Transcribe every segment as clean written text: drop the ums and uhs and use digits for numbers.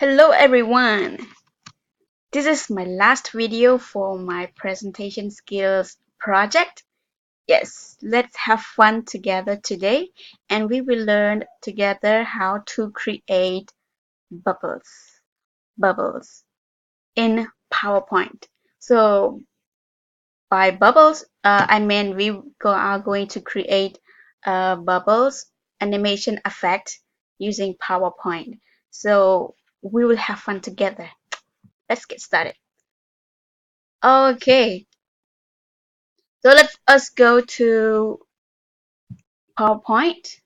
Hello everyone! This is my last video for my presentation skills project. Yes, let's have fun together today and we will learn together how to create bubbles. Bubbles in PowerPoint. So by bubbles, I mean are going to create bubbles animation effect using PowerPoint. So we will have fun together. Let's get started. Okay, so let us go to PowerPoint.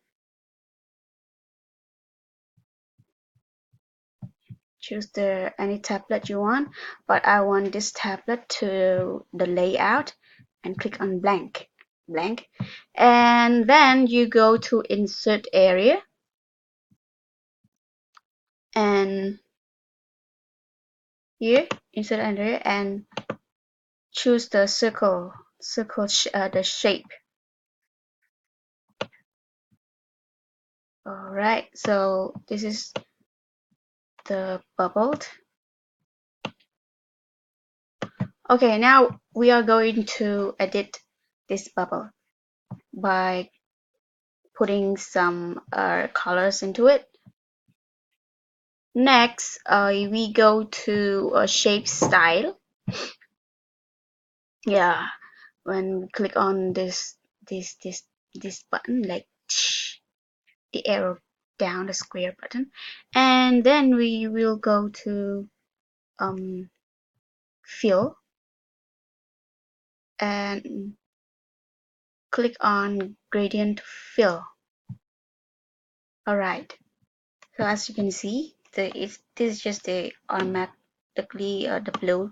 Choose the any tablet you want, but I want this tablet to the layout and click on blank, and then you go to insert area and here insert area and choose the the shape. All right, so this is the bubbled. Okay, now we are going to edit this bubble by putting some colors into it. Next, we go to shape style. Yeah, when we click on this button, like the arrow down, the square button, and then we will go to fill and click on gradient fill. All right. So as you can see, this is just the automatically the blue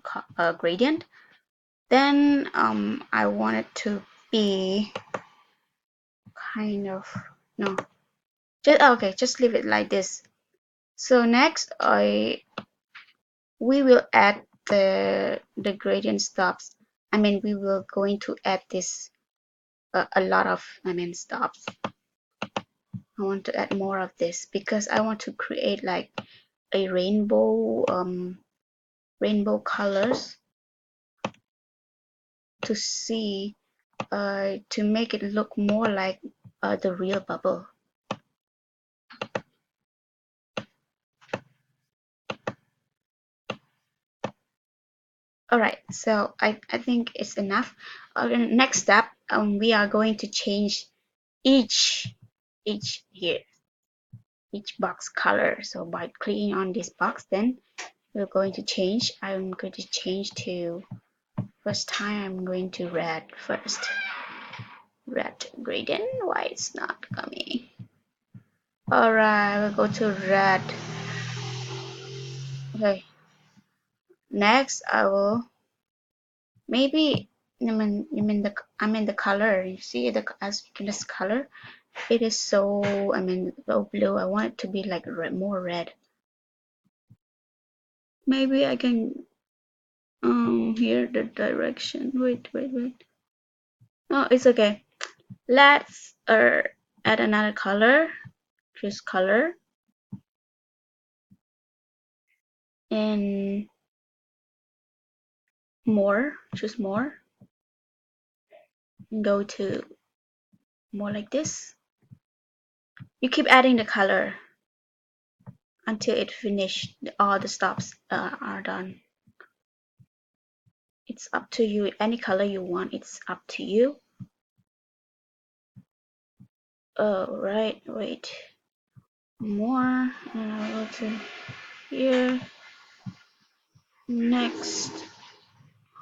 gradient. Then I want it to be kind of no, just okay, just leave it like this. So next, we will add the gradient stops. I mean, we will going to add this a lot of stops. I want to add more of this because I want to create like a rainbow colors to see to make it look more like the real bubble. All right, so I think it's enough. Next step, we are going to change each here each box color. So by clicking on this box, then we're going to change. I'm going to change to first time. I'm going to red first. Red gradient. Why it's not coming? All right, we'll go to red. Okay. Next, I will maybe I'm in the color. You see the as you can this color, it is so so blue. I want it to be like red, more red. Maybe I can hear the direction. Wait. No, it's okay. Let's add another color. Choose color and more. Choose more. And go to more like this. You keep adding the color until it finished. All the stops are done. It's up to you. Any color you want, it's up to you. Oh, right, wait. More, and I'll go to here. Next.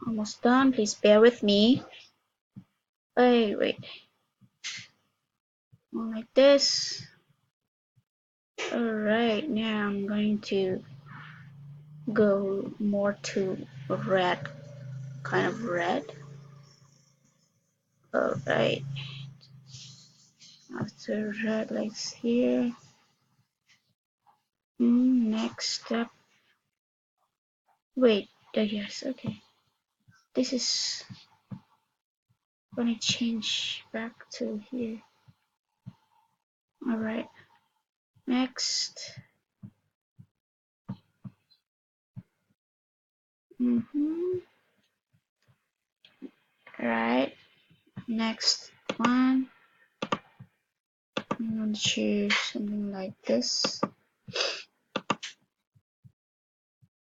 Almost done. Please bear with me. Wait. More like this. Alright, now I'm going to go more to red, kind of red. Alright. After red, like here. Next step. Wait, yes, okay. This is gonna change back to here. Alright. Next. Right. Next one. I'm going to choose something like this.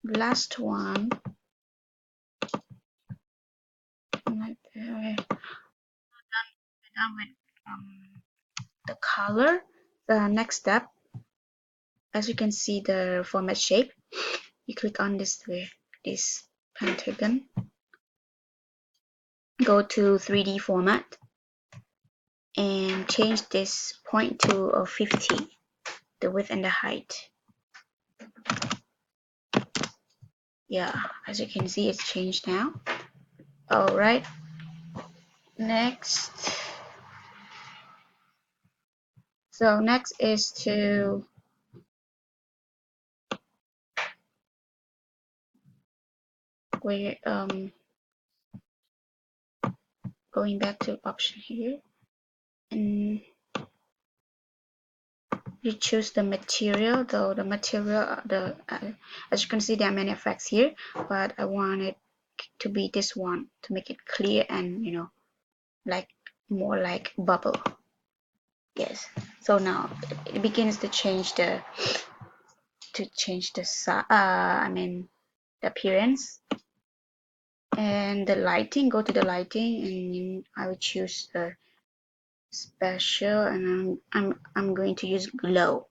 Last one. Like we're done with the color. The next step, as you can see the format shape, you click on this pentagon, go to 3D format and change this point to a 50, the width and the height. Yeah, as you can see, it's changed now. All right, next. So next is to we going back to option here, and you choose the material. Though the material, as you can see, there are many effects here, but I want it to be this one to make it clear and like more like bubble. Yes. So now it begins to change the the appearance and the lighting. Go to the lighting, and I will choose the special, and I'm going to use glow.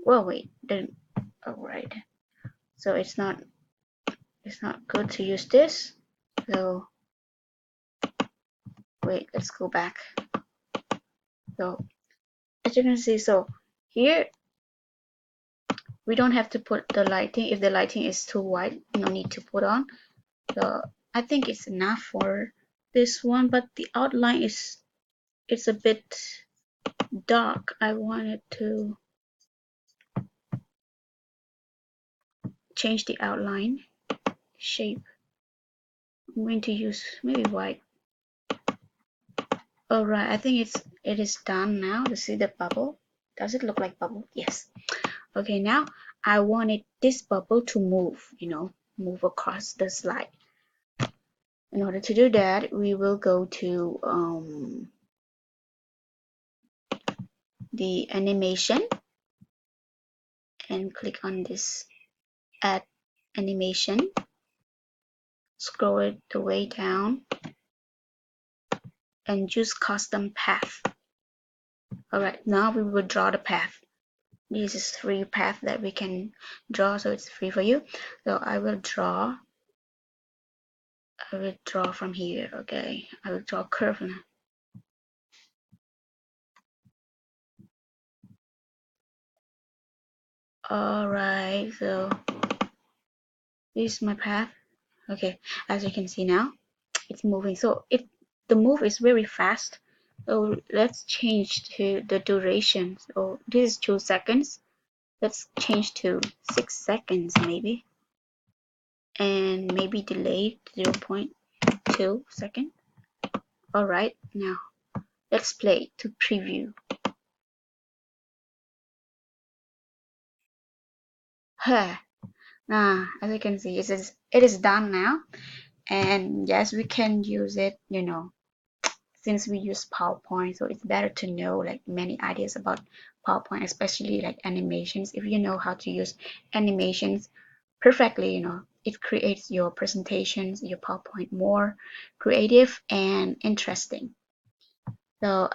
Well, wait, then all right. So it's not good to use this. So wait, let's go back. So as you can see, so here we don't have to put the lighting. If the lighting is too white, no need to put on. So I think it's enough for this one, but the outline it's a bit dark. I wanted to change the outline shape. I'm going to use maybe white. All right, I think it is done now. You see the bubble? Does it look like bubble? Yes. Okay, now I wanted this bubble to move, move across the slide. In order to do that, we will go to the animation and click on this add animation. Scroll it the way down and choose custom path. All right, now we will draw the path. This is free path that we can draw, so it's free for you. So I will draw from here. Okay, I will draw a curve now. All right, so this is my path. Okay, as you can see now, it's moving. So the move is very fast. So let's change to the duration. So this is 2 seconds. Let's change to 6 seconds maybe, and maybe delay 0.2 seconds. All right, now let's play to preview. Now, as you can see, it is done now, and yes, we can use it. Since we use PowerPoint, so it's better to know like many ideas about PowerPoint, especially like animations. If you know how to use animations perfectly, it creates your presentations, your PowerPoint more creative and interesting. So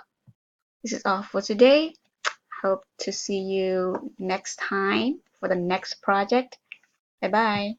this is all for today. Hope to see you next time for the next project. Bye bye.